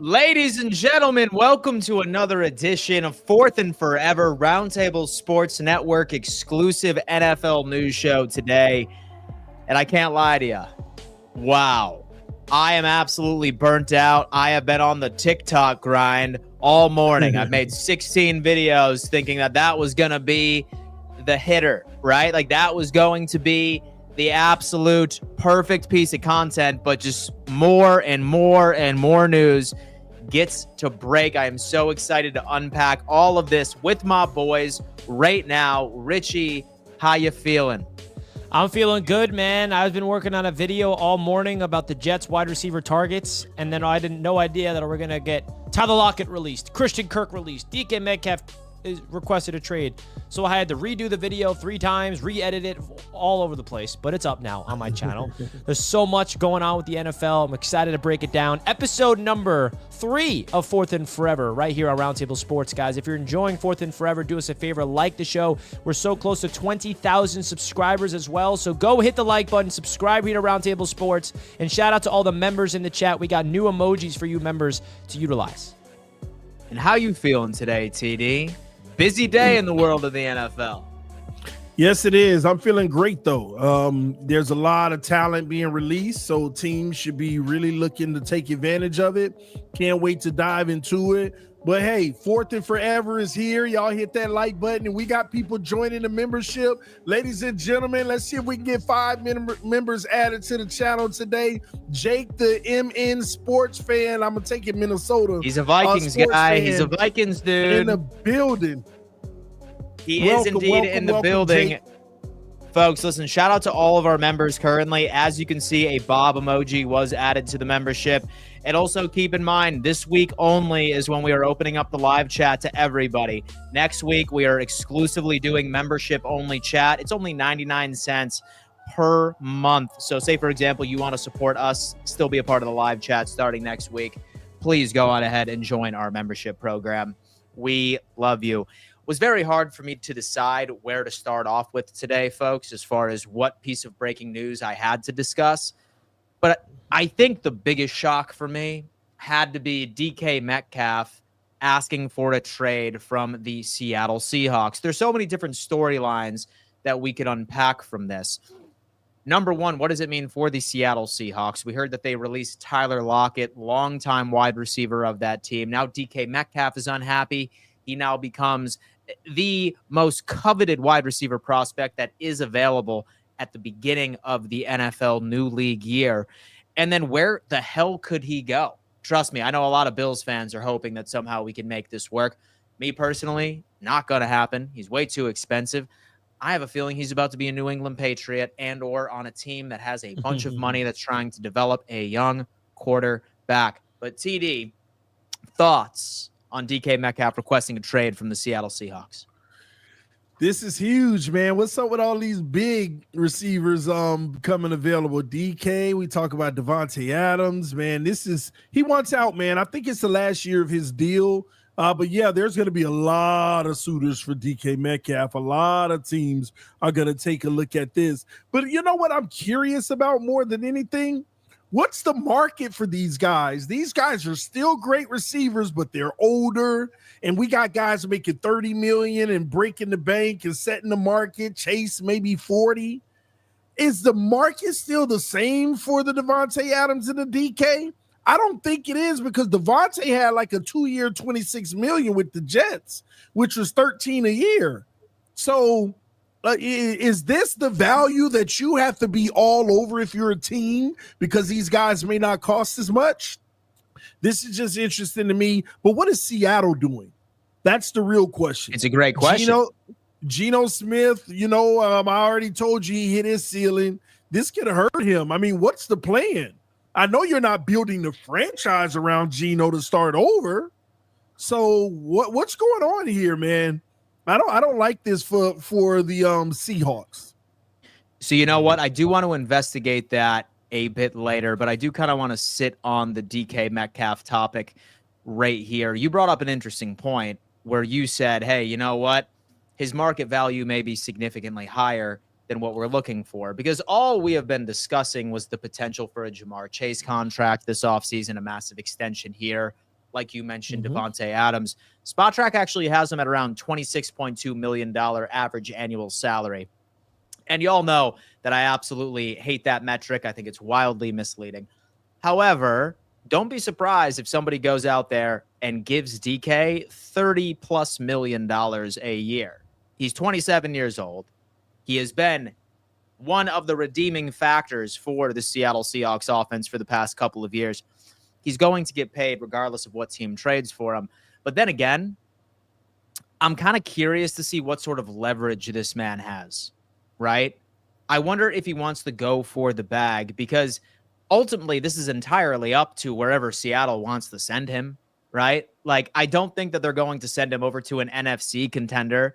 Ladies and gentlemen, welcome to another edition of Fourth and Forever Roundtable Sports Network exclusive NFL news show today. And I can't lie to you. Wow. I am absolutely burnt out. I have been on the TikTok grind all morning. I've made 16 videos thinking that was going to be the hitter, right? Like that was going to be the absolute perfect piece of content, but just more and more and more news gets to break. I am so excited to unpack all of this with my boys right now. Richie, how you feeling? I'm feeling good, man. I've been working on a video all morning about the Jets wide receiver targets, and then I had no idea that we're going to get Tyler Lockett released, Christian Kirk released, DK Metcalf is requested a trade. So I had to redo the video 3 times, re-edit it all over the place, but it's up now on my channel. There's so much going on with the NFL. I'm excited to break it down. Episode number 3 of Fourth and Forever right here on Roundtable Sports, guys. If you're enjoying Fourth and Forever, do us a favor, like the show. We're so close to 20,000 subscribers as well, so go hit the like button, subscribe here to Roundtable Sports, and shout out to all the members in the chat. We got new emojis for you members to utilize. And how you feeling today, TD? Busy day in the world of the NFL. Yes, it is. I'm feeling great, though. There's a lot of talent being released, so teams should be really looking to take advantage of it. Can't wait to dive into it. But hey, Fourth and Forever is here. Y'all hit that like button, and we got people joining the membership. Ladies and gentlemen, let's see if we can get 5 members added to the channel today. Jake, the MN sports fan. I'm going to take it Minnesota. He's a Vikings guy. He's a Vikings dude. In the building. He is indeed in the building. Jake. Folks, listen, shout out to all of our members currently. As you can see, a Bob emoji was added to the membership. And also keep in mind, this week only is when we are opening up the live chat to everybody. Next week, we are exclusively doing membership-only chat. It's only 99 cents per month. So say, for example, you want to support us, still be a part of the live chat starting next week. Please go on ahead and join our membership program. We love you. It was very hard for me to decide where to start off with today, folks, as far as what piece of breaking news I had to discuss. But I think the biggest shock for me had to be DK Metcalf asking for a trade from the Seattle Seahawks. There's so many different storylines that we could unpack from this. Number one, what does it mean for the Seattle Seahawks? We heard that they released Tyler Lockett, longtime wide receiver of that team. Now DK Metcalf is unhappy. He now becomes the most coveted wide receiver prospect that is available at the beginning of the NFL new league year. And then where the hell could he go? Trust me, I know a lot of Bills fans are hoping that somehow we can make this work. Me personally, not going to happen. He's way too expensive. I have a feeling he's about to be a New England Patriot and or on a team that has a bunch of money that's trying to develop a young quarterback. But TD, thoughts on DK Metcalf requesting a trade from the Seattle Seahawks? This is huge, man. What's up with all these big receivers becoming available? DK, we talk about Devontae Adams, man. He wants out, man. I think it's the last year of his deal. But yeah, there's going to be a lot of suitors for DK Metcalf. A lot of teams are going to take a look at this. But you know what I'm curious about more than anything? What's the market for these guys? These guys are still great receivers, but they're older. And we got guys making $30 million and breaking the bank and setting the market. Chase maybe 40. Is the market still the same for the Devontae Adams and the DK? I don't think it is, because Devontae had like a 2-year, $26 million with the Jets, which was $13 a year. So is this the value that you have to be all over if you're a team, because these guys may not cost as much? This is just interesting to me. But what is Seattle doing? That's the real question. It's a great question. Geno Smith, I already told you he hit his ceiling. This could hurt him. I mean, what's the plan? I know you're not building the franchise around Geno to start over. So what's going on here, man? I don't like this for the Seahawks. So you know what? I do want to investigate that a bit later, but I do kind of want to sit on the DK Metcalf topic right here. You brought up an interesting point where you said, hey, you know what? His market value may be significantly higher than what we're looking for, because all we have been discussing was the potential for a Jamar Chase contract this offseason, a massive extension here. like you mentioned, Davante Adams. Spotrac actually has him at around $26.2 million average annual salary. And y'all know that I absolutely hate that metric. I think it's wildly misleading. However, don't be surprised if somebody goes out there and gives DK $30+ million a year. He's 27 years old. He has been one of the redeeming factors for the Seattle Seahawks offense for the past couple of years. He's going to get paid regardless of what team trades for him. But then again, I'm kind of curious to see what sort of leverage this man has, right? I wonder if he wants to go for the bag, because ultimately this is entirely up to wherever Seattle wants to send him, right? Like, I don't think that they're going to send him over to an NFC contender.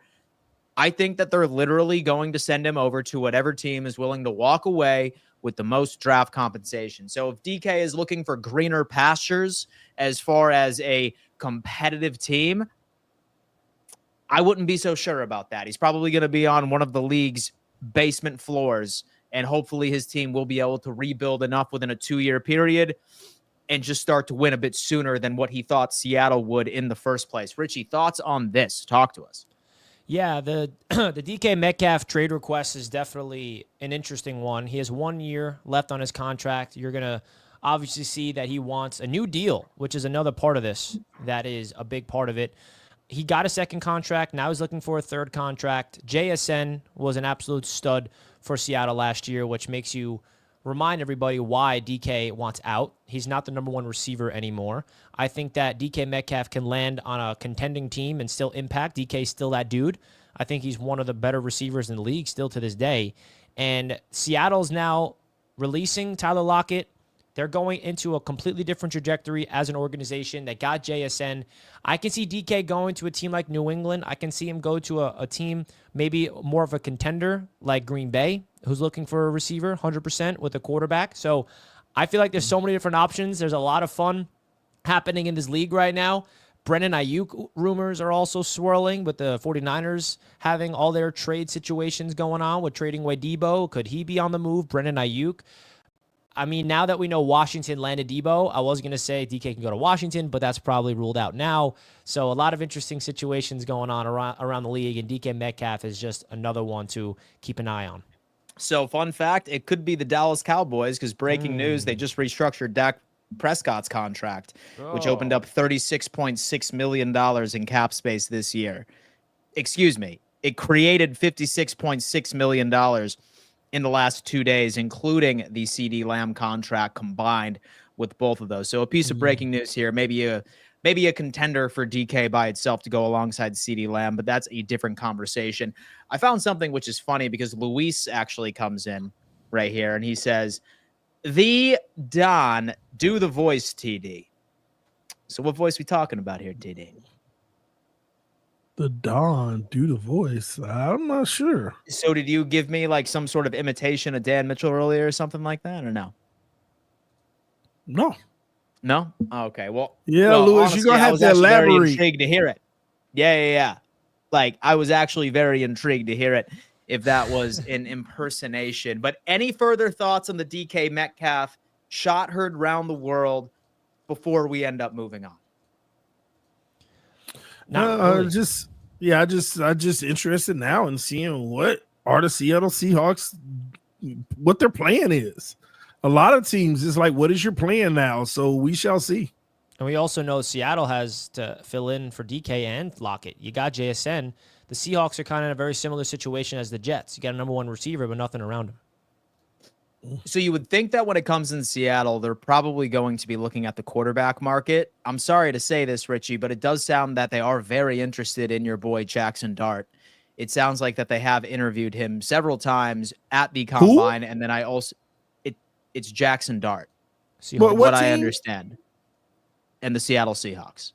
I think that they're literally going to send him over to whatever team is willing to walk away with the most draft compensation. So if DK is looking for greener pastures as far as a competitive team, I wouldn't be so sure about that. He's probably going to be on one of the league's basement floors, and hopefully his team will be able to rebuild enough within a 2-year period and just start to win a bit sooner than what he thought Seattle would in the first place. Richie, thoughts on this? Talk to us. Yeah, the DK Metcalf trade request is definitely an interesting one. He has 1 year left on his contract. You're going to obviously see that he wants a new deal, which is another part of this. That is a big part of it. He got a second contract. Now he's looking for a third contract. JSN was an absolute stud for Seattle last year, which makes you remind everybody why DK wants out. He's not the number one receiver anymore. I think that DK Metcalf can land on a contending team and still impact. DK's still that dude. I think he's one of the better receivers in the league still to this day. And Seattle's now releasing Tyler Lockett. They're going into a completely different trajectory as an organization that got JSN. I can see DK going to a team like New England. I can see him go to a team, maybe more of a contender like Green Bay, who's looking for a receiver 100% with a quarterback. So I feel like there's so many different options. There's a lot of fun happening in this league right now. Brendan Ayuk rumors are also swirling with the 49ers having all their trade situations going on with trading away Debo. Could he be on the move? Brendan Ayuk. I mean, now that we know Washington landed Debo, I was going to say DK can go to Washington, but that's probably ruled out now. So a lot of interesting situations going on around the league, and DK Metcalf is just another one to keep an eye on. So fun fact, it could be the Dallas Cowboys, because breaking news, they just restructured Dak Prescott's contract, which opened up $36.6 million in cap space this year. Excuse me. It created $56.6 million in the last 2 days, including the CD Lamb contract combined with both of those. So a piece of breaking news here, maybe a contender for DK by itself to go alongside CD Lamb, but that's a different conversation. I found something which is funny, because Luis actually comes in right here and he says, "The Don, do the voice, TD." So what voice we talking about here, TD? The Don, do the voice. I'm not sure. So did you give me like some sort of imitation of Dan Mitchell earlier or something like that, or no? No. No? Oh, okay. Well, Louis, honestly, you're gonna have to very elaborate. intrigued to hear it. Yeah. Like, I was actually very intrigued to hear it if that was an impersonation. But any further thoughts on the DK Metcalf shot heard round the world before we end up moving on? Really. I just interested now in seeing what are the Seattle Seahawks, what their plan is. A lot of teams is like, what is your plan now? So we shall see. And we also know Seattle has to fill in for DK and Lockett. You got JSN. The Seahawks are kind of in a very similar situation as the Jets. You got a number one receiver, but nothing around him. So you would think that when it comes in Seattle, they're probably going to be looking at the quarterback market. I'm sorry to say this, Richie, but it does sound that they are very interested in your boy Jackson Dart. It sounds like that they have interviewed him several times at the combine. Who? And then it's Jackson Dart, what I understand, and the Seattle Seahawks.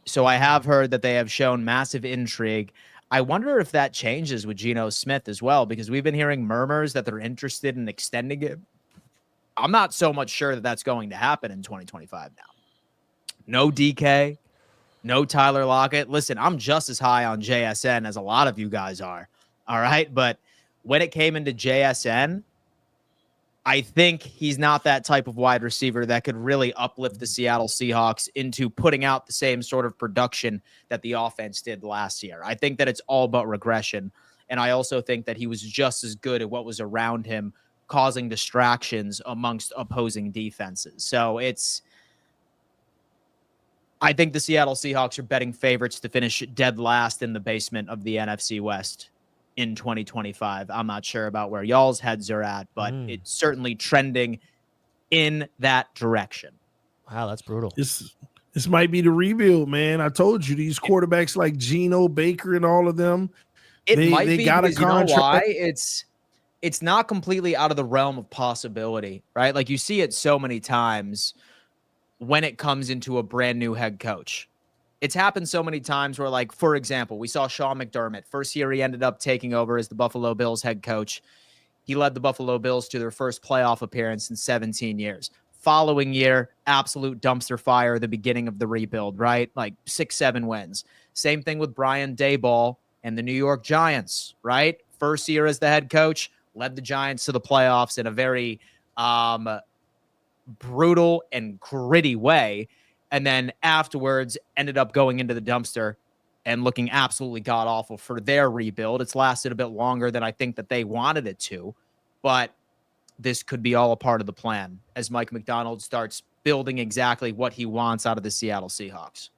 So I have heard that they have shown massive intrigue. I wonder if that changes with Geno Smith as well, because we've been hearing murmurs that they're interested in extending it. I'm not so much sure that that's going to happen in 2025 now. No DK, no Tyler Lockett. Listen, I'm just as high on JSN as a lot of you guys are. All right. But when it came into JSN, I think he's not that type of wide receiver that could really uplift the Seattle Seahawks into putting out the same sort of production that the offense did last year. I think that it's all but regression. And I also think that he was just as good at what was around him, causing distractions amongst opposing defenses. So I think the Seattle Seahawks are betting favorites to finish dead last in the basement of the NFC West in 2025. I'm not sure about where y'all's heads are at, but it's certainly trending in that direction. Wow, that's brutal. This might be the rebuild, man. I told you, these quarterbacks like Geno, Baker, and all of them, they might be got a contract. You know why? It's not completely out of the realm of possibility, right? Like you see it so many times when it comes into a brand new head coach. It's happened so many times where, like, for example, we saw Sean McDermott. First year he ended up taking over as the Buffalo Bills head coach. He led the Buffalo Bills to their first playoff appearance in 17 years. Following year, absolute dumpster fire at the beginning of the rebuild, right? Like 6-7 wins. Same thing with Brian Daboll and the New York Giants, right? First year as the head coach, led the Giants to the playoffs in a very brutal and gritty way. And then afterwards ended up going into the dumpster and looking absolutely god-awful for their rebuild. It's lasted a bit longer than I think that they wanted it to, but this could be all a part of the plan as Mike Macdonald starts building exactly what he wants out of the Seattle Seahawks.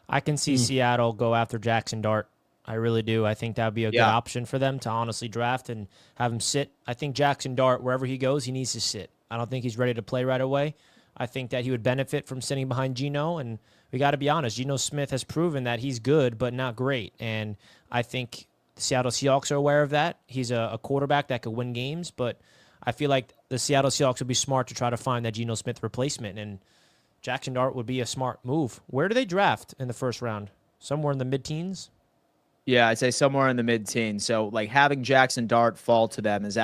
I can see Seattle go after Jackson Dart. I really do. I think that would be a good option for them to honestly draft and have him sit. I think Jackson Dart, wherever he goes, he needs to sit. I don't think he's ready to play right away. I think that he would benefit from sitting behind Geno, and we got to be honest, Geno Smith has proven that he's good but not great, and I think the Seattle Seahawks are aware of that. He's a quarterback that could win games, but I feel like the Seattle Seahawks would be smart to try to find that Geno Smith replacement, and Jackson Dart would be a smart move. Where do they draft in the first round? Somewhere in the mid-teens? Yeah, I'd say somewhere in the mid-teens. So, like, having Jackson Dart fall to them is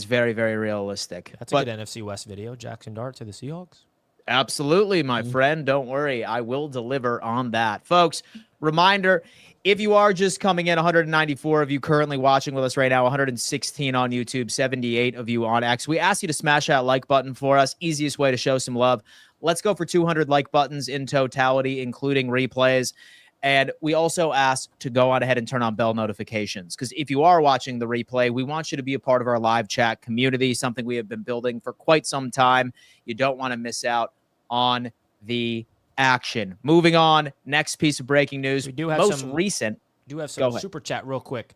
very, very realistic. That's a good NFC West video. Jackson Dart to the Seahawks. Absolutely, my friend. Don't worry. I will deliver on that. Folks, reminder, if you are just coming in, 194 of you currently watching with us right now, 116 on YouTube, 78 of you on X. We ask you to smash that like button for us. Easiest way to show some love. Let's go for 200 like buttons in totality, including replays. And we also ask to go on ahead and turn on bell notifications, because if you are watching the replay, we want you to be a part of our live chat community, something we have been building for quite some time. You don't want to miss out on the action. Moving on, next piece of breaking news. We do have recent. Do have some super chat real quick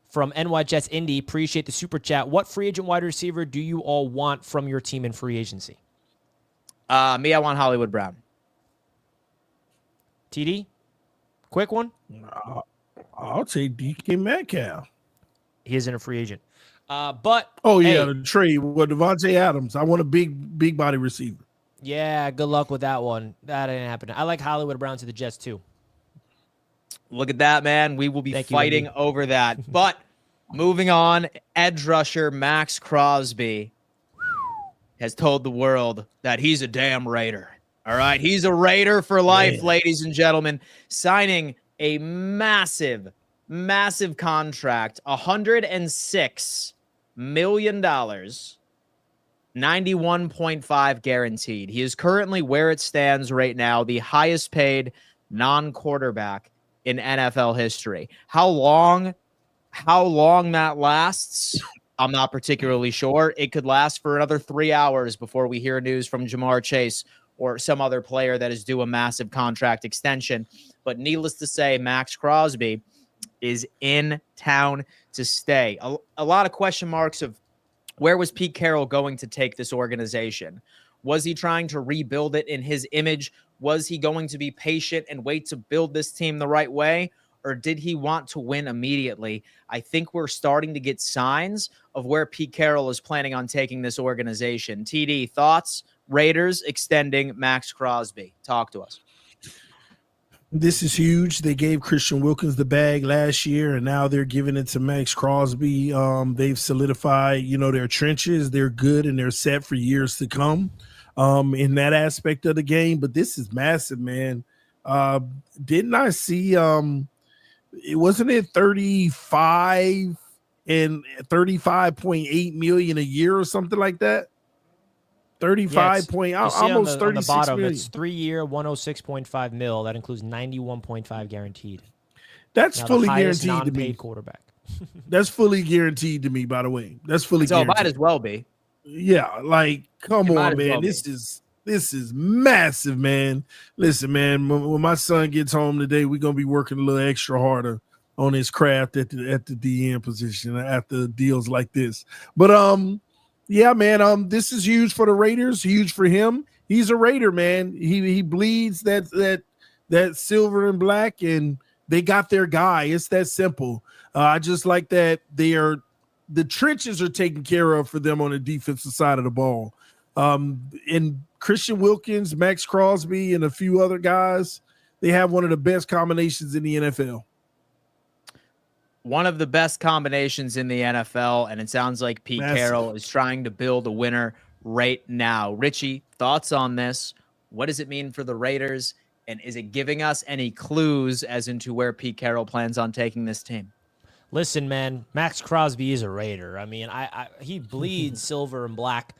from NY Jets Indy. Appreciate the super chat. What free agent wide receiver do you all want from your team in free agency? Me, I want Hollywood Brown. TD? Quick one? I'll take DK Metcalf. He isn't a free agent. But the trade with Devontae Adams. I want a big body receiver. Yeah, good luck with that one. That ain't happening. I like Hollywood Brown to the Jets too. Look at that, man. We will be fighting over that. But moving on, edge rusher Maxx Crosby has told the world that he's a damn Raider. All right, he's a Raider for life, ladies and gentlemen, signing a massive, massive contract, $106 million, 91.5 guaranteed. He is currently, where it stands right now, the highest paid non-quarterback in NFL history. How long that lasts, I'm not particularly sure. It could last for another 3 hours before we hear news from Jamar Chase or some other player that is due a massive contract extension. But needless to say, Maxx Crosby is in town to stay. A lot of question marks of where was Pete Carroll going to take this organization? Was he trying to rebuild it in his image? Was he going to be patient and wait to build this team the right way? Or did he want to win immediately? I think we're starting to get signs of where Pete Carroll is planning on taking this organization. TD, thoughts? Raiders extending Maxx Crosby. Talk to us. This is huge. They gave Christian Wilkins the bag last year, and now they're giving it to Maxx Crosby. They've solidified, their trenches. They're good, and they're set for years to come in that aspect of the game. But this is massive, man. Didn't I see it wasn't it 35 and 35.8 million a year or something like that. 35 point, almost 36 bottom, million. It's 3-year, 106.5 mil. That includes 91.5 guaranteed. That's now, fully the highest guaranteed to me. Quarterback. That's fully guaranteed to me, by the way. That's fully guaranteed. So it might as well be. Yeah, like, come on, man. Well this is massive, man. Listen, man, when my son gets home today, we're gonna be working a little extra harder on his craft at the DN position after deals like this. But yeah, man, this is huge for the Raiders, huge for him. He's a Raider, man. He bleeds that silver and black, and they got their guy. It's that simple. I just like that the trenches are taken care of for them on the defensive side of the ball. And Christian Wilkins, Maxx Crosby, and a few other guys, they have one of the best combinations in the NFL. One of the best combinations in the NFL, and it sounds like Pete Carroll is trying to build a winner right now. Richie, thoughts on this? What does it mean for the Raiders, and is it giving us any clues as into where Pete Carroll plans on taking this team? Listen, man, Maxx Crosby is a Raider. I mean, he bleeds silver and black.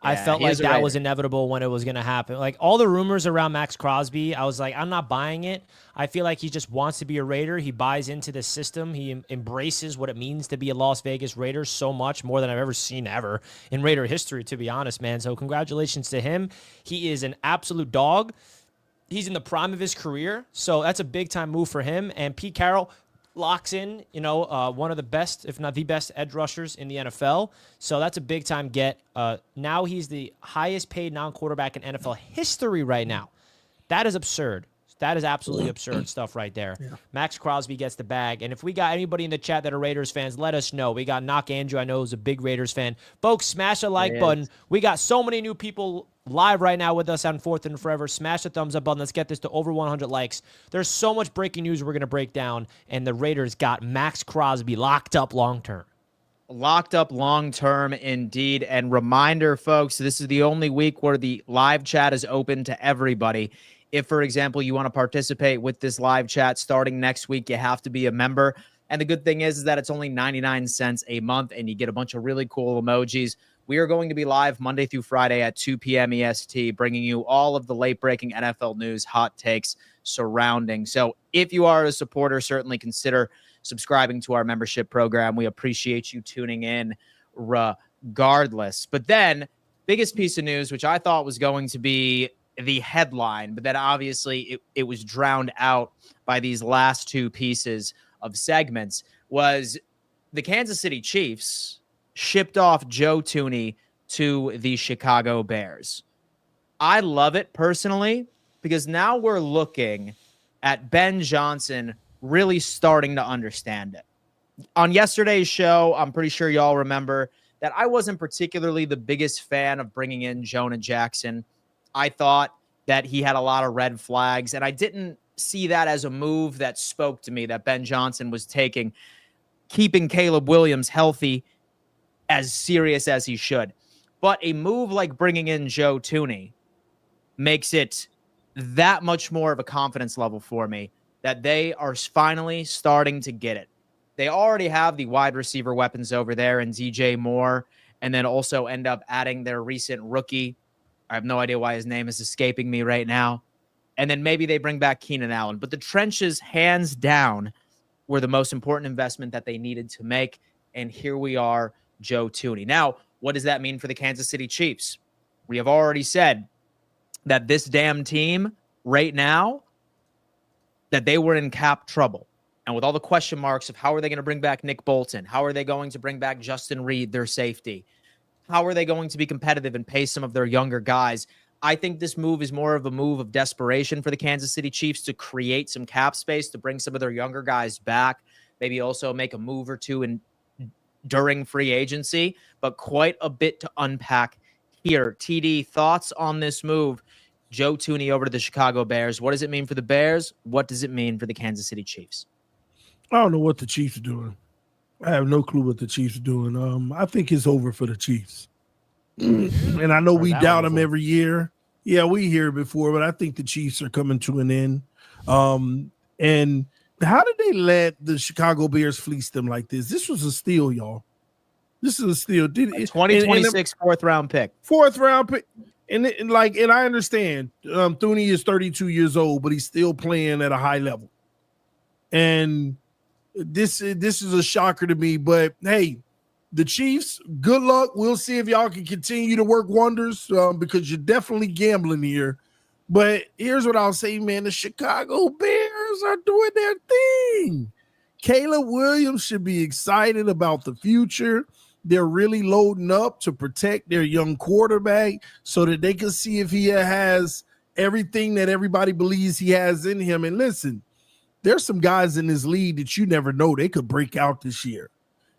I felt like that was inevitable when it was going to happen. Like, all the rumors around Maxx Crosby, I was like, I'm not buying it. I feel like he just wants to be a Raider. He buys into the system. He embraces what it means to be a Las Vegas Raider so much, more than I've ever seen ever in Raider history, to be honest, man. So congratulations to him. He is an absolute dog. He's in the prime of his career, so that's a big-time move for him. And Pete Carroll locks in, one of the best, if not the best, edge rushers in the NFL. So that's a big-time get. Now he's the highest-paid non-quarterback in NFL history right now. That is absurd. That is absolutely absurd stuff right there. Yeah. Maxx Crosby gets the bag. And if we got anybody in the chat that are Raiders fans, let us know. We got Knock Andrew, I know, is a big Raiders fan. Folks, smash a like button. We got so many new people live right now with us on 4th and Forever. Smash the thumbs up button. Let's get this to over 100 likes. There's so much breaking news we're going to break down, and the Raiders got Maxx Crosby locked up long-term. Locked up long-term indeed. And reminder, folks, this is the only week where the live chat is open to everybody. If, for example, you want to participate with this live chat starting next week, you have to be a member. And the good thing is that it's only 99 cents a month, and you get a bunch of really cool emojis. We are going to be live Monday through Friday at 2 p.m. EST, bringing you all of the late-breaking NFL news, hot takes surrounding. So if you are a supporter, certainly consider subscribing to our membership program. We appreciate you tuning in regardless. But then, biggest piece of news, which I thought was going to be the headline, but then obviously it was drowned out by these last two pieces of segments, was the Kansas City Chiefs shipped off Joe Thuney to the Chicago Bears. I love it personally because now we're looking at Ben Johnson really starting to understand it. On yesterday's show, I'm pretty sure y'all remember that I wasn't particularly the biggest fan of bringing in Jonah Jackson. I thought that he had a lot of red flags, and I didn't see that as a move that spoke to me that Ben Johnson was taking, keeping Caleb Williams healthy as serious as he should. But a move like bringing in Joe Thuney makes it that much more of a confidence level for me that they are finally starting to get it. They already have the wide receiver weapons over there in DJ Moore, and then also end up adding their recent rookie. I have no idea why his name is escaping me right now. And then maybe they bring back Keenan Allen. But the trenches, hands down, were the most important investment that they needed to make. And here we are, Joe Thuney. Now, what does that mean for the Kansas City Chiefs? We have already said that this damn team right now, that they were in cap trouble. And with all the question marks of how are they going to bring back Nick Bolton? How are they going to bring back Justin Reed, their safety? How are they going to be competitive and pay some of their younger guys? I think this move is more of a move of desperation for the Kansas City Chiefs to create some cap space, to bring some of their younger guys back, maybe also make a move or two during free agency, but quite a bit to unpack here. TD, thoughts on this move? Joe Thuney over to the Chicago Bears. What does it mean for the Bears? What does it mean for the Kansas City Chiefs? I don't know what the Chiefs are doing. I have no clue what the Chiefs are doing. I think it's over for the Chiefs. And I know we doubt them every year. Yeah, we hear it before, but I think the Chiefs are coming to an end. And How did they let the Chicago Bears fleece them like this? This was a steal, y'all. This is a steal. 2026 4th-round pick. 4th-round pick. And I understand Thuney is 32 years old, but he's still playing at a high level. And this is a shocker to me. But hey, the Chiefs, good luck. We'll see if y'all can continue to work wonders because you're definitely gambling here. But here's what I'll say, man. The Chicago Bears are doing their thing. Caleb Williams should be excited about the future. They're really loading up to protect their young quarterback so that they can see if he has everything that everybody believes he has in him. And listen, there's some guys in this league that you never know they could break out this year.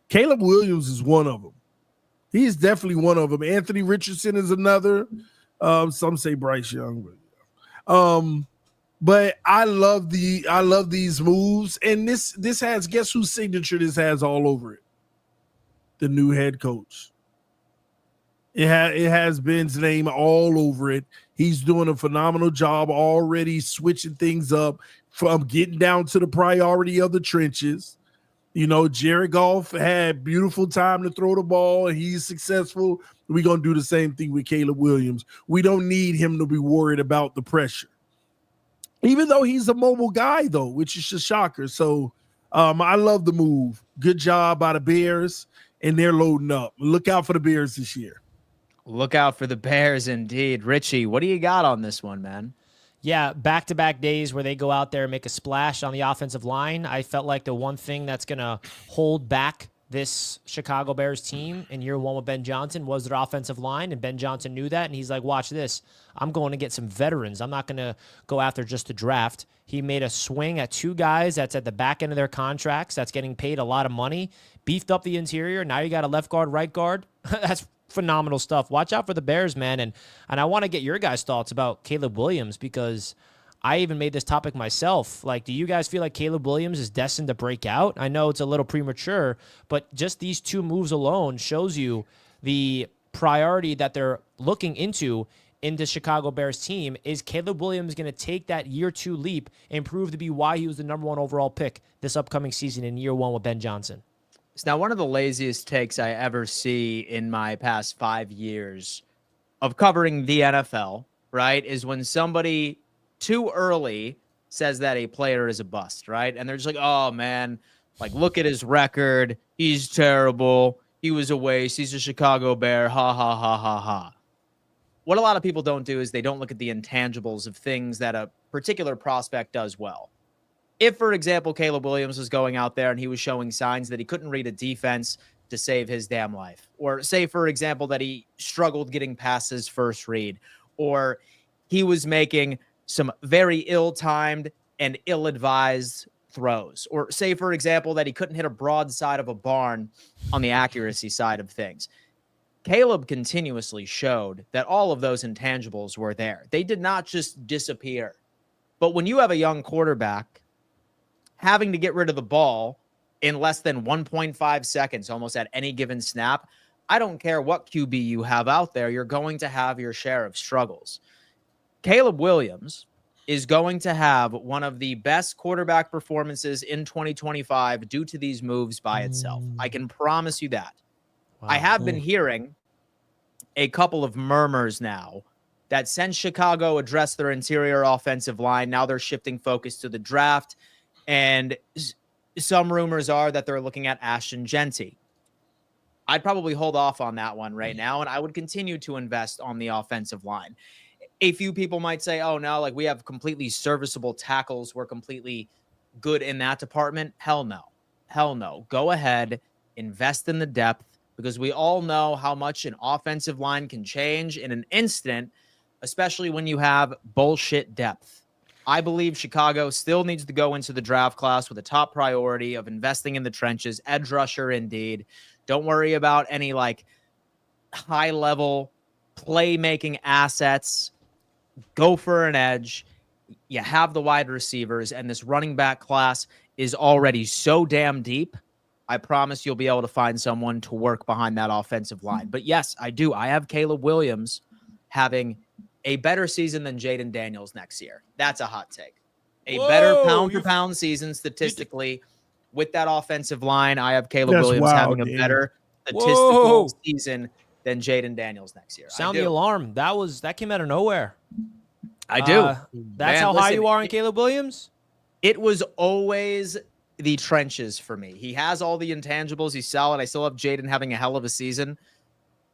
Caleb Williams is one of them. He's definitely one of them. Anthony Richardson is another. Some say Bryce Young. But I love these moves. And this has, guess whose signature this has all over it? The new head coach. It has Ben's name all over it. He's doing a phenomenal job already switching things up from getting down to the priority of the trenches. You know, Jared Goff had beautiful time to throw the ball, and he's successful. We're going to do the same thing with Caleb Williams. We don't need him to be worried about the pressure. Even though he's a mobile guy, though, which is a shocker. So I love the move. Good job by the Bears, and they're loading up. Look out for the Bears this year. Look out for the Bears, indeed. Richie, what do you got on this one, man? Yeah, back-to-back days where they go out there and make a splash on the offensive line. I felt like the one thing that's going to hold back this Chicago Bears team in year one with Ben Johnson was their offensive line, and Ben Johnson knew that, and he's like, watch this. I'm going to get some veterans. I'm not going to go after just the draft. He made a swing at 2 guys that's at the back end of their contracts, that's getting paid a lot of money, beefed up the interior. Now you got a left guard, right guard. That's phenomenal stuff. Watch out for the Bears, man. And I want to get your guys' thoughts about Caleb Williams, because I even made this topic myself. Like, do you guys feel like Caleb Williams is destined to break out? I know it's a little premature, but just these 2 moves alone shows you the priority that they're looking into in the Chicago Bears team. Is Caleb Williams going to take that year 2 leap and prove to be why he was the #1 overall pick this upcoming season in year 1 with Ben Johnson? It's now one of the laziest takes I ever see in my past 5 years of covering the NFL, right, is when somebody too early says that a player is a bust, right? And they're just like, oh, man, like, look at his record. He's terrible. He was a waste. He's a Chicago Bear. Ha, ha, ha, ha, ha. What a lot of people don't do is they don't look at the intangibles of things that a particular prospect does well. If, for example, Caleb Williams was going out there and he was showing signs that he couldn't read a defense to save his damn life, or say, for example, that he struggled getting past his first read, or he was making some very ill-timed and ill-advised throws, or say, for example, that he couldn't hit a broadside of a barn on the accuracy side of things. Caleb continuously showed that all of those intangibles were there. They did not just disappear. But when you have a young quarterback having to get rid of the ball in less than 1.5 seconds, almost at any given snap, I don't care what QB you have out there, you're going to have your share of struggles. Caleb Williams is going to have one of the best quarterback performances in 2025 due to these moves by itself. I can promise you that. Wow. I have been hearing a couple of murmurs now that since Chicago addressed their interior offensive line, now they're shifting focus to the draft. And some rumors are that they're looking at Ashton Genty. I'd probably hold off on that one right now, and I would continue to invest on the offensive line. A few people might say, oh, no, like, we have completely serviceable tackles. We're completely good in that department. Hell no. Hell no. Go ahead, invest in the depth, because we all know how much an offensive line can change in an instant, especially when you have bullshit depth. I believe Chicago still needs to go into the draft class with a top priority of investing in the trenches. Edge rusher, indeed. Don't worry about any, like, high-level playmaking assets. Go for an edge. You have the wide receivers, and this running back class is already so damn deep. I promise you'll be able to find someone to work behind that offensive line. But yes, I do. I have Caleb Williams having a better season than Jaden Daniels next year. That's a hot take. a better pound-for-pound season statistically. With that offensive line, I have Caleb Williams having a better statistical season than Jaden Daniels next year. Sound the alarm. That came out of nowhere. I do. That's how high you are on Caleb Williams? It was always the trenches for me. He has all the intangibles. He's solid. I still have Jaden having a hell of a season.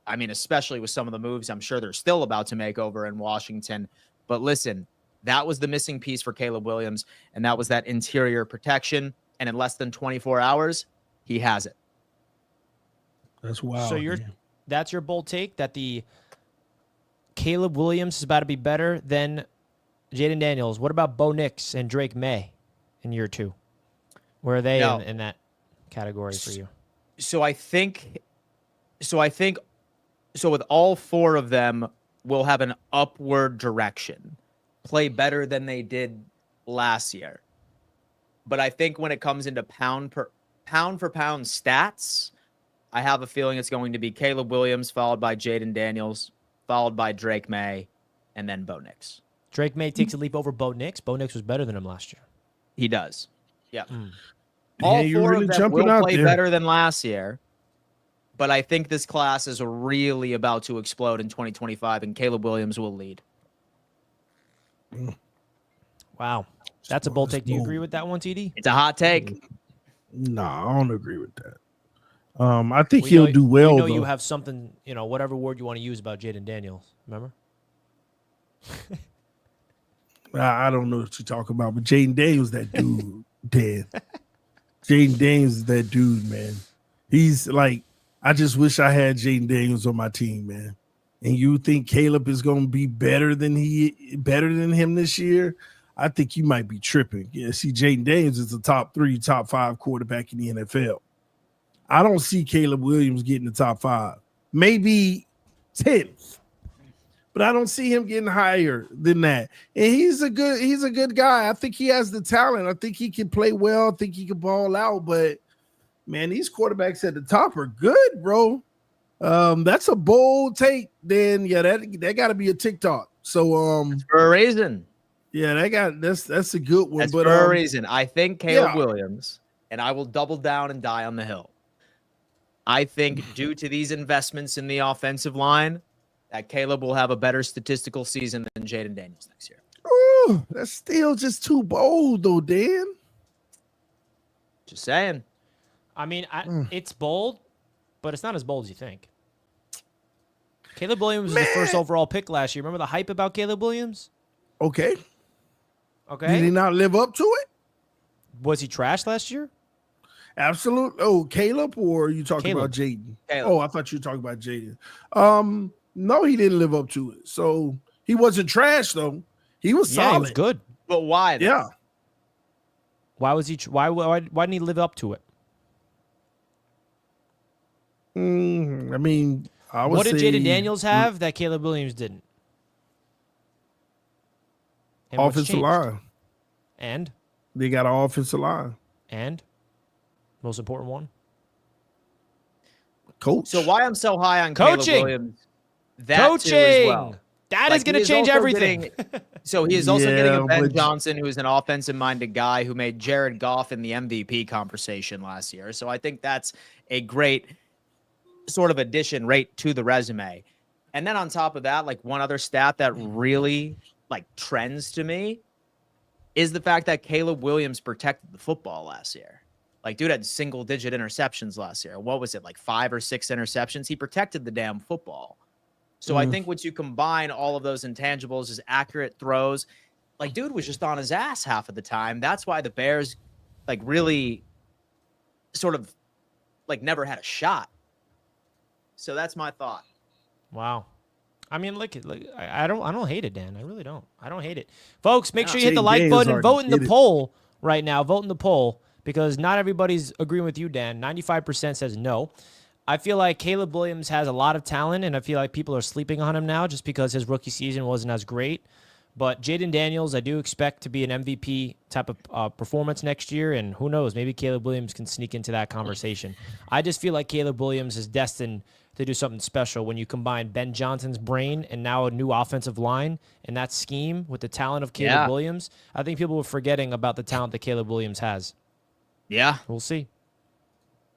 I mean, especially with some of the moves I'm sure they're still about to make over in Washington. But listen, that was the missing piece for Caleb Williams, and that was that interior protection. And in less than 24 hours, he has it. That's wild. So that's your bold take, that the Caleb Williams is about to be better than Jaden Daniels. What about Bo Nix and Drake May in year 2? Where are they in that category for you? So I think with all 4 of them, we'll have an upward direction, play better than they did last year. But I think when it comes into pound for pound stats, I have a feeling it's going to be Caleb Williams, followed by Jaden Daniels, followed by Drake May, and then Bo Nix. Drake May takes a leap over Bo Nix. Bo Nix was better than him last year. He does. Yeah. All All 4 of them will play better than last year. But I think this class is really about to explode in 2025, and Caleb Williams will lead. Wow. That's a bold take. Do you agree with that one, TD? It's a hot take. No, I don't agree with that. I think he'll do well. You know, you have something, whatever word you want to use about Jaden Daniels. Remember? I don't know what you're talking about, but Jaden Daniels, that dude, Dan. Jaden Daniels is that dude, man. He's like, I just wish I had Jaden Daniels on my team, man. And you think Caleb is going to be better than him this year? I think you might be tripping. Yeah, see, Jaden Daniels is the top 3, top 5 quarterback in the NFL. I don't see Caleb Williams getting the top 5, maybe 10th, but I don't see him getting higher than that. And he's a good guy. I think he has the talent. I think he can play well. I think he can ball out. But man, these quarterbacks at the top are good, bro. That's a bold take. Then yeah, that got to be a TikTok. So for a reason. Yeah, that's a good one. That's but for a reason. I think Caleb Williams, and I will double down and die on the hill. I think due to these investments in the offensive line, that Caleb will have a better statistical season than Jaden Daniels next year. Oh, that's still just too bold, though, Dan. Just saying. I mean, it's bold, but it's not as bold as you think. Caleb Williams was the first overall pick last year. Remember the hype about Caleb Williams? Okay. Did he not live up to it? Was he trash last year? Absolutely. Oh, Caleb, or are you talking about Jaden? Oh, I thought you were talking about Jaden. No, he didn't live up to it. So he wasn't trash, though. He was solid. He was good. But why? Though? Yeah. Why was he? Why didn't he live up to it? I mean, what did Jaden Daniels have that Caleb Williams didn't? And offensive line. And? They got an offensive line. And? Most important one? Coach. So why I'm so high on Coaching. Caleb Williams, that Coaching. too as well. That is going to change everything. So he is also getting a Ben Johnson, who's an offensive-minded guy who made Jared Goff in the MVP conversation last year. So I think that's a great sort of addition right to the resume. And then on top of that, like one other stat that really like trends to me is the fact that Caleb Williams protected the football last year. Like, dude had single-digit interceptions last year. What was it, like 5 or 6 interceptions? He protected the damn football. So I think once you combine all of those intangibles, his accurate throws, like, dude was just on his ass half of the time. That's why the Bears, like, really sort of, like, never had a shot. So that's my thought. Wow. I mean, look, I don't hate it, Dan. I really don't. I don't hate it. Folks, make sure you hit the like button and vote in the poll right now. Vote in the poll because not everybody's agreeing with you, Dan. 95% says no. I feel like Caleb Williams has a lot of talent, and I feel like people are sleeping on him now just because his rookie season wasn't as great. But Jaden Daniels, I do expect to be an MVP type of performance next year, and who knows, maybe Caleb Williams can sneak into that conversation. I just feel like Caleb Williams is destined to do something special when you combine Ben Johnson's brain and now a new offensive line and that scheme with the talent of Caleb Williams. I think people were forgetting about the talent that Caleb Williams has. Yeah. We'll see.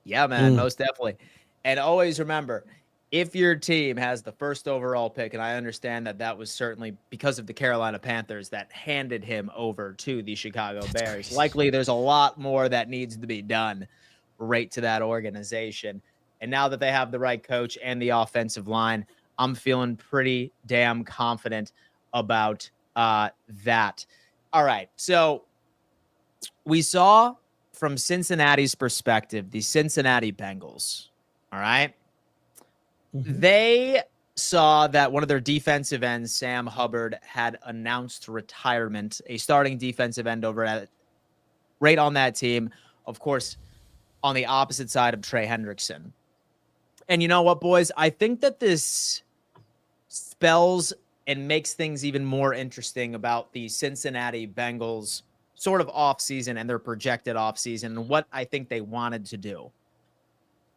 Yeah, man, most definitely. And always remember, if your team has the first overall pick, and I understand that that was certainly because of the Carolina Panthers that handed him over to the Chicago Bears. Crazy. Likely there's a lot more that needs to be done right to that organization. And now that they have the right coach and the offensive line, I'm feeling pretty damn confident about that. All right. So we saw from Cincinnati's perspective, the Cincinnati Bengals. All right. They saw that one of their defensive ends, Sam Hubbard, had announced retirement, a starting defensive end over at right on that team. Of course, on the opposite side of Trey Hendrickson. And you know what, boys? I think that this spells and makes things even more interesting about the Cincinnati Bengals sort of offseason and their projected offseason and what I think they wanted to do.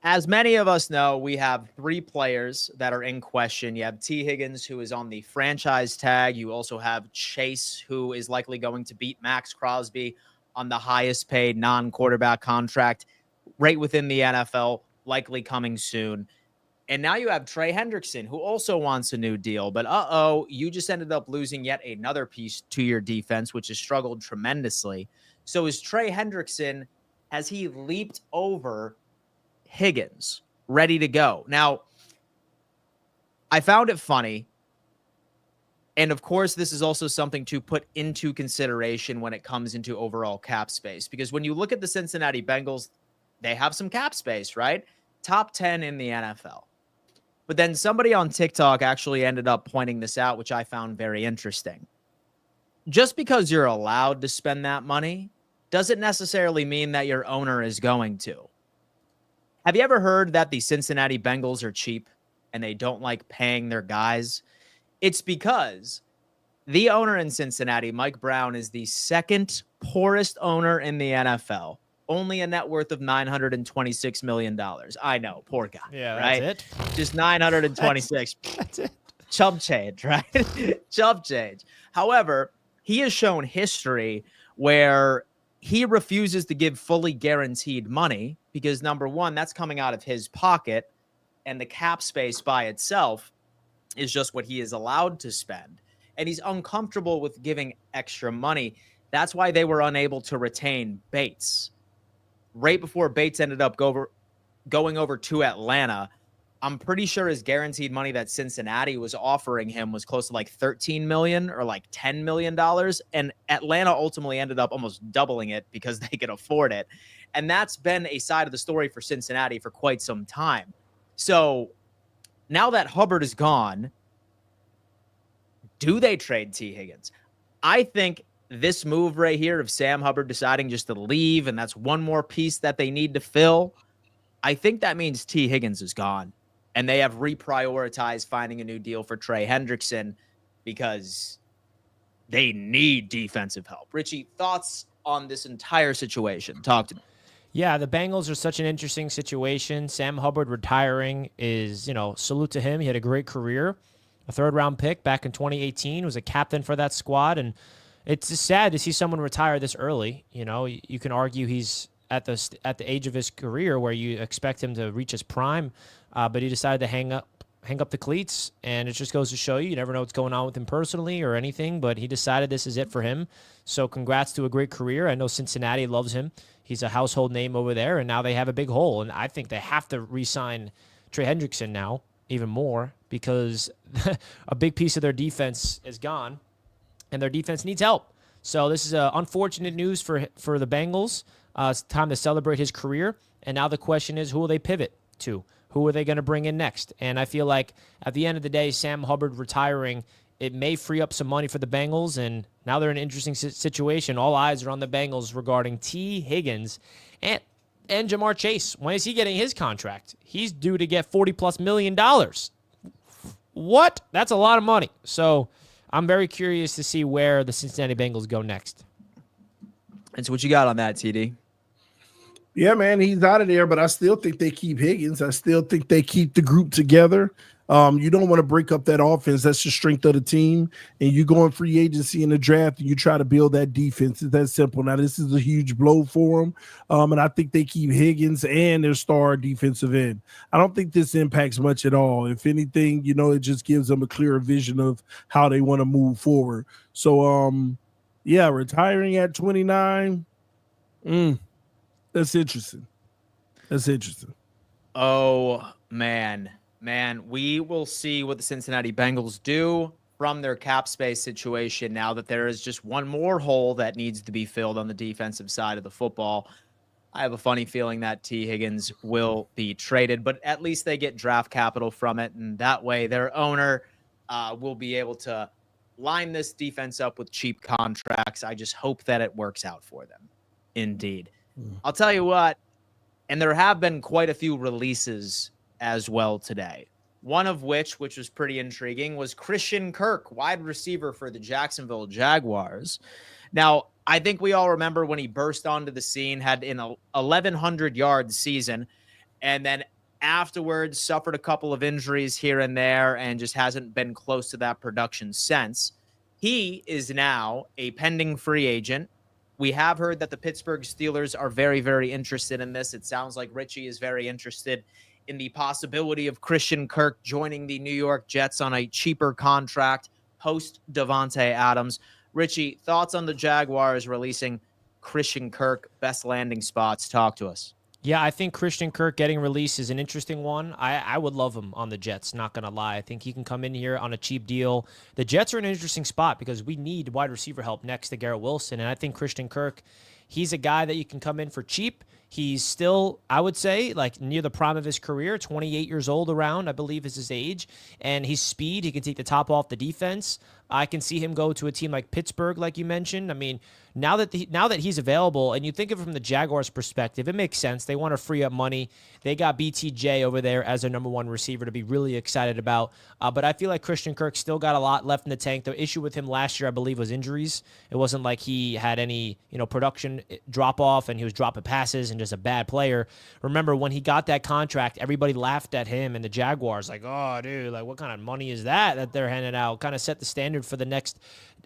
As many of us know, we have 3 players that are in question. You have T. Higgins, who is on the franchise tag. You also have Chase, who is likely going to beat Maxx Crosby on the highest paid non-quarterback contract right within the NFL, likely coming soon. And now you have Trey Hendrickson, who also wants a new deal. But you just ended up losing yet another piece to your defense, which has struggled tremendously. So is Trey Hendrickson, has he leaped over Higgins, ready to go? Now, I found it funny. And of course, this is also something to put into consideration when it comes into overall cap space. Because when you look at the Cincinnati Bengals, they have some cap space, right? Top 10 in the NFL. But then somebody on TikTok actually ended up pointing this out, which I found very interesting. Just because you're allowed to spend that money doesn't necessarily mean that your owner is going to. Have you ever heard that the Cincinnati Bengals are cheap and they don't like paying their guys? It's because the owner in Cincinnati, Mike Brown, is the second poorest owner in the NFL. Only a net worth of $926 million. I know, poor guy. Yeah, right? that's it. Just 926. That's it. Chump change, right? Chump change. However, he has shown history where he refuses to give fully guaranteed money because, number one, that's coming out of his pocket, and the cap space by itself is just what he is allowed to spend. And he's uncomfortable with giving extra money. That's why they were unable to retain Bates. Right before Bates ended up going over to Atlanta, I'm pretty sure his guaranteed money that Cincinnati was offering him was close to like $13 million or like $10 million. And Atlanta ultimately ended up almost doubling it because they could afford it. And that's been a side of the story for Cincinnati for quite some time. So now that Hubbard is gone, do they trade T. Higgins? I think this move right here of Sam Hubbard deciding just to leave, and that's one more piece that they need to fill, I think that means T. Higgins is gone. And they have reprioritized finding a new deal for Trey Hendrickson because they need defensive help. Richie, thoughts on this entire situation? Talk to me. Yeah, the Bengals are such an interesting situation. Sam Hubbard retiring is, salute to him. He had a great career. A 3rd-round pick back in 2018, was a captain for that squad, and it's just sad to see someone retire this early. You can argue he's at the age of his career where you expect him to reach his prime, but he decided to hang up the cleats, and it just goes to show you never know what's going on with him personally or anything, but he decided this is it for him. So congrats to a great career. I know Cincinnati loves him. He's a household name over there, and now they have a big hole, and I think they have to re-sign Trey Hendrickson now even more because a big piece of their defense is gone, and their defense needs help. So this is unfortunate news for the Bengals. It's time to celebrate his career, and now the question is, who will they pivot to? Who are they going to bring in next? And I feel like at the end of the day, Sam Hubbard retiring, it may free up some money for the Bengals, and now they're in an interesting situation. All eyes are on the Bengals regarding T. Higgins and Jamar Chase. When is he getting his contract? He's due to get $40+ million. What? That's a lot of money. So I'm very curious to see where the Cincinnati Bengals go next. And so what you got on that, TD? Yeah, man, he's out of there, but I still think they keep Higgins. I still think they keep the group together. You don't want to break up that offense. That's the strength of the team. And you go in free agency in the draft and you try to build that defense. It's that simple. Now, this is a huge blow for them. And I think they keep Higgins and their star defensive end. I don't think this impacts much at all. If anything, it just gives them a clearer vision of how they want to move forward. So, yeah, retiring at 29. That's interesting. Oh, man, we will see what the Cincinnati Bengals do from their cap space situation now that there is just one more hole that needs to be filled on the defensive side of the football. I have a funny feeling that T. Higgins will be traded, but at least they get draft capital from it, and that way their owner will be able to line this defense up with cheap contracts. I just hope that it works out for them. Indeed. I'll tell you what, and there have been quite a few releases as well today. One of which was pretty intriguing, was Christian Kirk, wide receiver for the Jacksonville Jaguars. Now, I think we all remember when he burst onto the scene, had an 1,100-yard season, and then afterwards suffered a couple of injuries here and there and just hasn't been close to that production since. He is now a pending free agent. We have heard that the Pittsburgh Steelers are very, very interested in this. It sounds like Richie is very interested in the possibility of Christian Kirk joining the New York Jets on a cheaper contract post Davante Adams. Richie, thoughts on the Jaguars releasing Christian Kirk? Best landing spots. Talk to us. Yeah, I think Christian Kirk getting released is an interesting one. I would love him on the Jets, not going to lie. I think he can come in here on a cheap deal. The Jets are in an interesting spot because we need wide receiver help next to Garrett Wilson, and I think Christian Kirk, he's a guy that you can come in for cheap. He's still, I would say, like near the prime of his career, 28 years old around, I believe is his age, and his speed, he can take the top off the defense. I can see him go to a team like Pittsburgh, like you mentioned. I mean, now that he's available, and you think of it from the Jaguars' perspective, it makes sense. They want to free up money. They got BTJ over there as their number one receiver to be really excited about. But I feel like Christian Kirk still got a lot left in the tank. The issue with him last year, I believe, was injuries. It wasn't like he had any, production drop off and he was dropping passes and just a bad player. Remember when he got that contract, everybody laughed at him and the Jaguars, like, oh, dude, like what kind of money is that they're handing out? Kind of set the standard for the next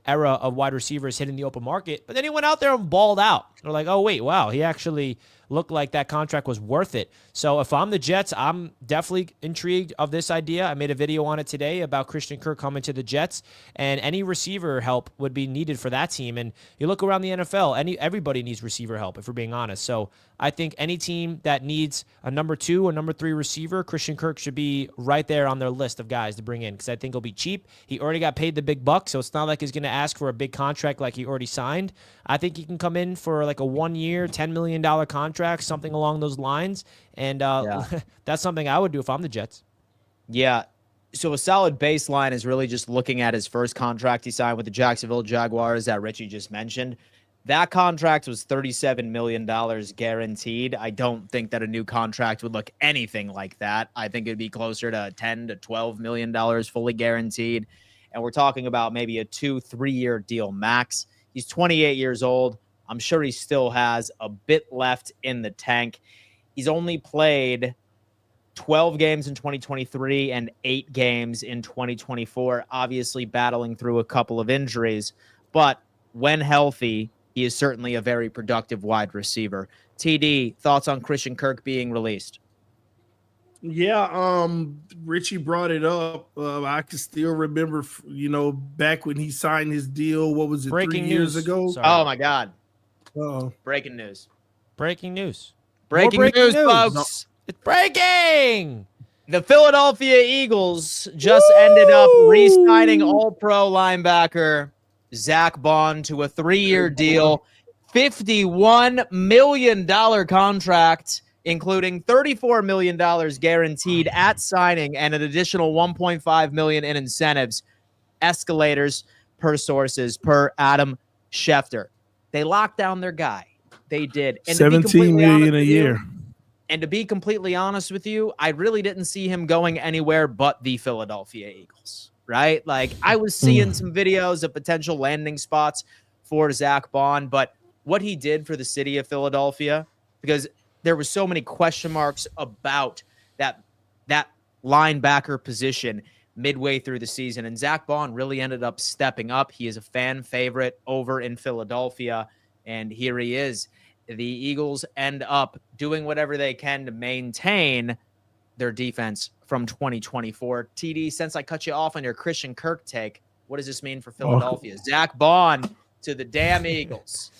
era of wide receivers hitting the open market. But then he went out there and balled out. They're like, oh, wait, wow, he actually looked like that contract was worth it. So if I'm the Jets, I'm definitely intrigued of this idea. I made a video on it today about Christian Kirk coming to the Jets, and any receiver help would be needed for that team. And you look around the NFL, everybody needs receiver help, if we're being honest. So I think any team that needs a number 2 or number 3 receiver, Christian Kirk should be right there on their list of guys to bring in, because I think he'll be cheap. He already got paid the big bucks, so it's not like he's going to ask for a big contract like he already signed. I think he can come in for like a 1-year, $10 million contract, something along those lines. And that's something I would do if I'm the Jets. Yeah. So a solid baseline is really just looking at his first contract he signed with the Jacksonville Jaguars that Richie just mentioned. That contract was $37 million guaranteed. I don't think that a new contract would look anything like that. I think it'd be closer to $10 to $12 million fully guaranteed. And we're talking about maybe a 2-3 year deal max. He's 28 years old. I'm sure he still has a bit left in the tank. He's only played 12 games in 2023 and 8 games in 2024, obviously battling through a couple of injuries. But when healthy, he is certainly a very productive wide receiver. TD, thoughts on Christian Kirk being released? Yeah, Richie brought it up. I can still remember, back when he signed his deal. What was it, Breaking 3 years news. ago? Sorry. Oh my God! Breaking news! Breaking news! Breaking news, folks! No. It's breaking! The Philadelphia Eagles just ended up re-signing All-Pro linebacker Zack Baun to a 3-year deal, $51 million contract, including $34 million guaranteed at signing and an additional $1.5 million in incentives, escalators per sources, per Adam Schefter. They locked down their guy. They did. And $17 million a year. And to be completely honest with you, I really didn't see him going anywhere but the Philadelphia Eagles, right? Like, I was seeing some videos of potential landing spots for Zack Baun, but what he did for the city of Philadelphia, because there was so many question marks about that linebacker position midway through the season. And Zack Baun really ended up stepping up. He is a fan favorite over in Philadelphia. And here he is. The Eagles end up doing whatever they can to maintain their defense from 2024. TD, since I cut you off on your Christian Kirk take, what does this mean for Philadelphia? Zack Baun to the damn Eagles.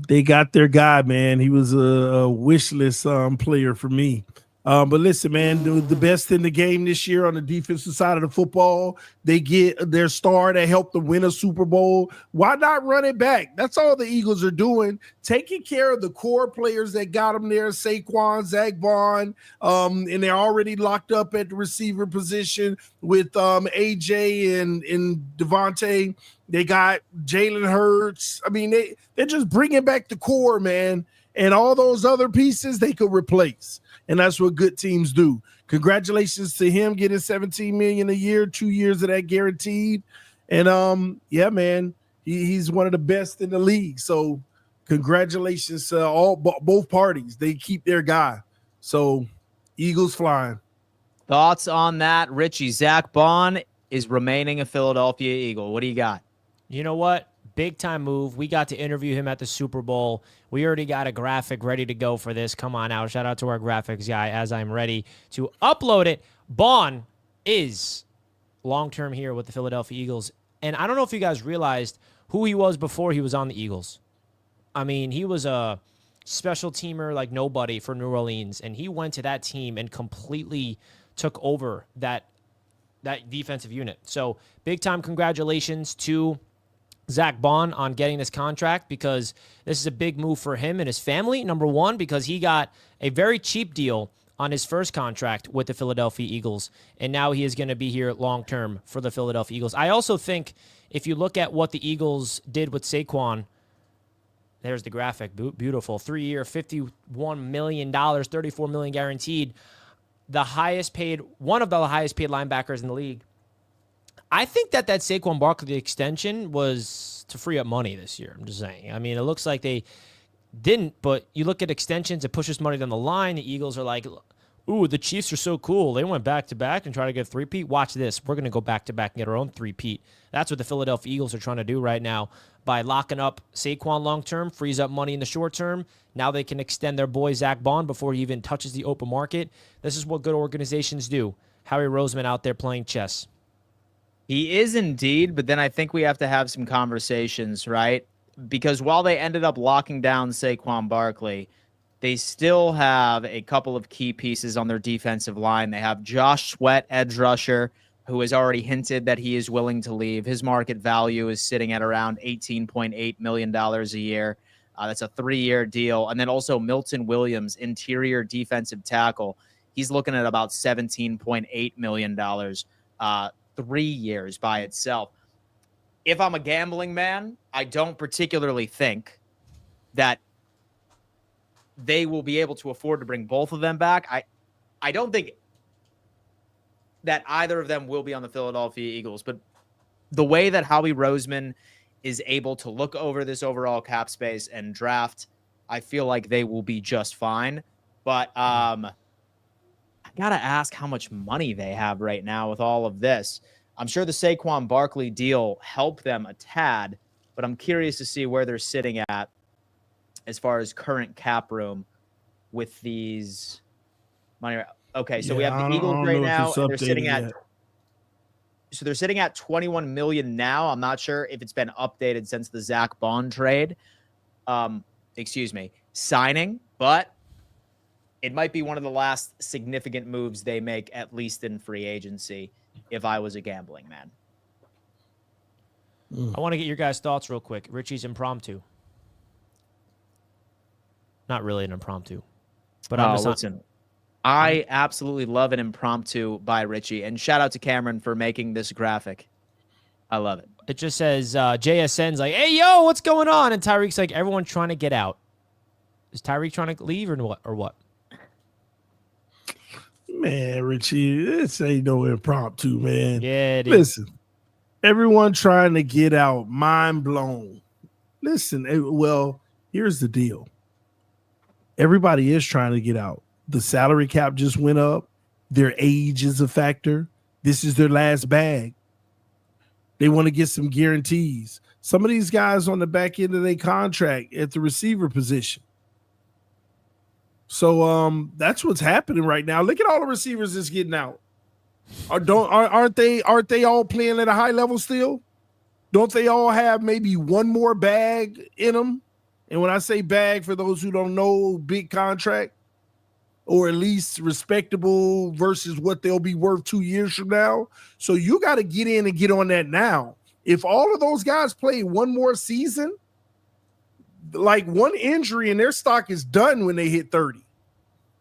They got their guy, man. He was a wish list player for me. But listen, man, the best in the game this year on the defensive side of the football. They get their star that helped them win a Super Bowl. Why not run it back? That's all the Eagles are doing, taking care of the core players that got them there, Saquon, Zack Baun, and they're already locked up at the receiver position with AJ and Devontae. They got Jalen Hurts. I mean, they're just bringing back the core, man, and all those other pieces they could replace. And that's what good teams do. Congratulations to him getting $17 million a year, 2 years of that guaranteed. And yeah, man, he's one of the best in the league. So congratulations to both parties. They keep their guy. So Eagles flying. Thoughts on that, Richie? Zack Baun is remaining a Philadelphia Eagle. What do you got? You know what? Big time move. We got to interview him at the Super Bowl. We already got a graphic ready to go for this. Come on out. Shout out to our graphics guy as I'm ready to upload it. Baun is long-term here with the Philadelphia Eagles. And I don't know if you guys realized who he was before he was on the Eagles. I mean, he was a special teamer like nobody for New Orleans, and he went to that team and completely took over that defensive unit. So big-time congratulations to Zack Baun on getting this contract, because this is a big move for him and his family. Number one, because he got a very cheap deal on his first contract with the Philadelphia Eagles, and now he is going to be here long-term for the Philadelphia Eagles. I also think if you look at what the Eagles did with Saquon, there's the graphic, beautiful, 3-year, $51 million, $34 million guaranteed, the highest paid, one of the highest paid linebackers in the league. I think that Saquon Barkley extension was to free up money this year. I'm just saying. I mean, it looks like they didn't, but you look at extensions, it pushes money down the line. The Eagles are like, ooh, the Chiefs are so cool. They went back-to-back and tried to get a three-peat. Watch this. We're going to go back-to-back and get our own three-peat. That's what the Philadelphia Eagles are trying to do right now by locking up Saquon long-term, frees up money in the short term. Now they can extend their boy Zack Baun before he even touches the open market. This is what good organizations do. Howie Roseman out there playing chess. He is indeed, but then I think we have to have some conversations, right? Because while they ended up locking down Saquon Barkley, they still have a couple of key pieces on their defensive line. They have Josh Sweat, edge rusher, who has already hinted that he is willing to leave. His market value is sitting at around $18.8 million a year. That's a 3-year deal. And then also Milton Williams, interior defensive tackle. He's looking at about $17.8 million. 3 years by itself. If I'm a gambling man, I don't particularly think that they will be able to afford to bring both of them back. I don't think that either of them will be on the Philadelphia Eagles, but the way that Howie Roseman is able to look over this overall cap space and draft, I feel like they will be just fine. But I got to ask how much money they have right now with all of this. I'm sure the Saquon Barkley deal helped them a tad, but I'm curious to see where they're sitting at as far as current cap room with these money. Okay, so we have the Eagles right now, and they're sitting at they're sitting at $21 million now. I'm not sure if it's been updated since the Zack Baun trade. Signing, but it might be one of the last significant moves they make, at least in free agency, if I was a gambling man. I want to get your guys' thoughts real quick. Richie's impromptu. Not really an impromptu. But listen, I absolutely love an impromptu by Richie. And shout out to Cameron for making this graphic. I love it. It just says, JSN's like, hey, yo, what's going on? And Tyreek's like, everyone's trying to get out. Is Tyreek trying to leave or what? Man, Richie, this ain't no impromptu, man. Yeah, it is. Listen, everyone trying to get out, mind blown. Listen, well, here's the deal. Everybody is trying to get out. The salary cap just went up. Their age is a factor. This is their last bag. They want to get some guarantees. Some of these guys on the back end of their contract at the receiver position. So that's what's happening right now. Look at all the receivers that's getting out. Aren't they all playing at a high level still? Don't they all have maybe one more bag in them? And when I say bag, for those who don't know, big contract, or at least respectable versus what they'll be worth 2 years from now. So you got to get in and get on that now. If all of those guys play one more season, like one injury and their stock is done when they hit 30.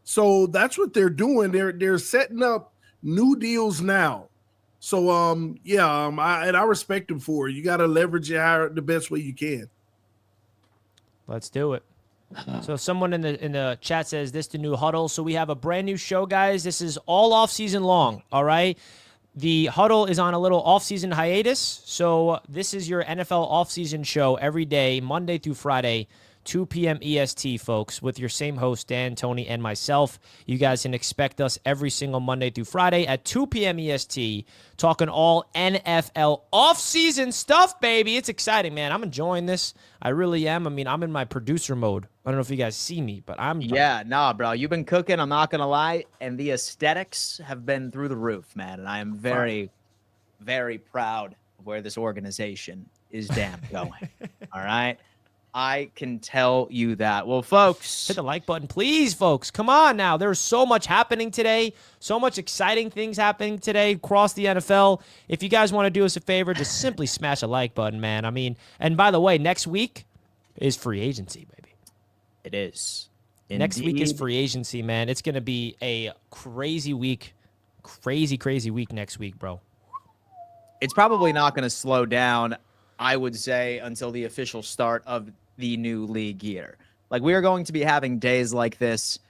So that's what they're doing. They're setting up new deals now. So I respect them for it. You got to leverage it the best way you can. Let's do it. So someone in the chat says this the new huddle. So we have a brand new show, guys. This is all off season long. All right. The huddle is on a little off season hiatus. So this is your NFL off season show every day, Monday through Friday, 2 p.m. EST, folks, with your same host, Dan, Tony, and myself. You guys can expect us every single Monday through Friday at 2 p.m. EST, talking all NFL off-season stuff, baby. It's exciting, man. I'm enjoying this. I really am. I mean, I'm in my producer mode. I don't know if you guys see me, but I'm... Yeah, nah, bro. You've been cooking, I'm not going to lie, and the aesthetics have been through the roof, man, and I am very, very proud of where this organization is damn going. All right? I can tell you that. Well, folks. Hit the like button, please, folks. Come on now. There's so much happening today. So much exciting things happening today across the NFL. If you guys want to do us a favor, just simply smash a like button, man. I mean, and by the way, next week is free agency, baby. It is. Indeed. Next week is free agency, man. It's going to be a crazy week. Crazy week next week, bro. It's probably not going to slow down, I would say, until the official start of the new league year. Like, we are going to be having days like this,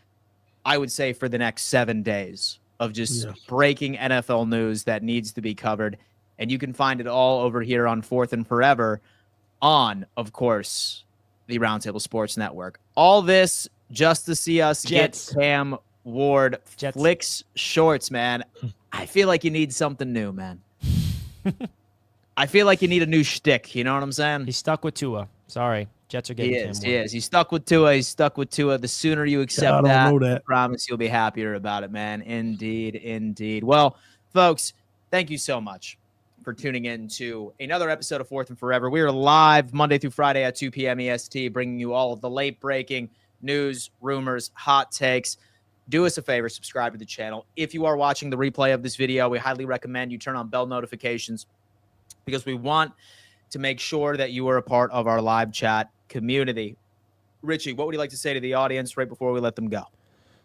I would say, for the next 7 days of just breaking NFL news that needs to be covered. And you can find it all over here on Fourth and Forever on, of course, the Roundtable Sports Network. All this just to see us get Cam Ward flicks shorts, man. I feel like you need something new, man. I feel like you need a new shtick. You know what I'm saying? He's stuck with Tua. Sorry. Jets are getting He is. He's stuck with Tua. He's stuck with Tua. The sooner you accept that, I promise you'll be happier about it, man. Indeed. Well, folks, thank you so much for tuning in to another episode of Fourth and Forever. We are live Monday through Friday at 2 p.m. EST, bringing you all of the late-breaking news, rumors, hot takes. Do us a favor, subscribe to the channel. If you are watching the replay of this video, we highly recommend you turn on bell notifications because we want to make sure that you are a part of our live chat community. Richie, what would you like to say to the audience right before we let them go?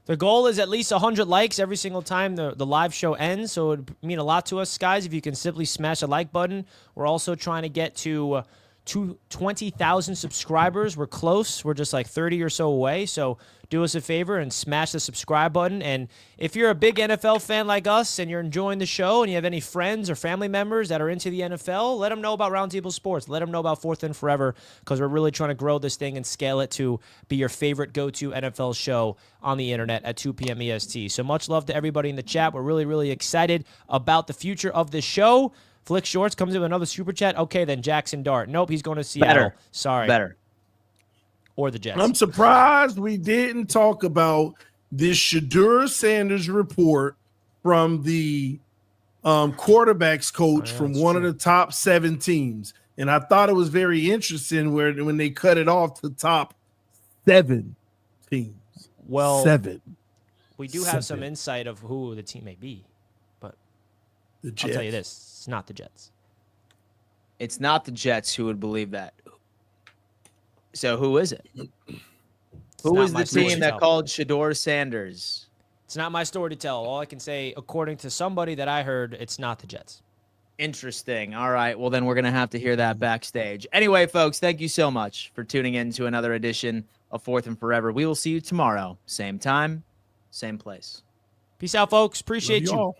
The goal is at least 100 likes every single time the live show ends, so it would mean a lot to us, guys, if you can simply smash a like button. We're also trying to get to 20,000 subscribers. We're close. We're just like 30 or so away, so do us a favor and smash the subscribe button. And if you're a big NFL fan like us and you're enjoying the show and you have any friends or family members that are into the NFL, let them know about Roundtable Sports. Let them know about Fourth and Forever, because we're really trying to grow this thing and scale it to be your favorite go-to NFL show on the internet at 2 p.m. EST. So much love to everybody in the chat. We're really excited about the future of this show. Flick Shorts comes in with another super chat. Okay, then Jackson Dart. Nope, he's going to Seattle. Sorry. Better. Or the Jets. I'm surprised we didn't talk about this Shedeur Sanders report from the quarterbacks coach from one of the top 7 teams. And I thought it was very interesting when they cut it off to top 7 teams. Well, 7. We do have some insight of who the team may be, but I'll tell you this. It's not the Jets. It's not the Jets. Who would believe that? So who is it? Who is the team that called Shedeur Sanders? It's not my story to tell. All I can say, according to somebody that I heard, it's not the Jets. Interesting. All right. Well, then we're going to have to hear that backstage. Anyway, folks, thank you so much for tuning in to another edition of Fourth and Forever. We will see you tomorrow. Same time, same place. Peace out, folks. Appreciate you.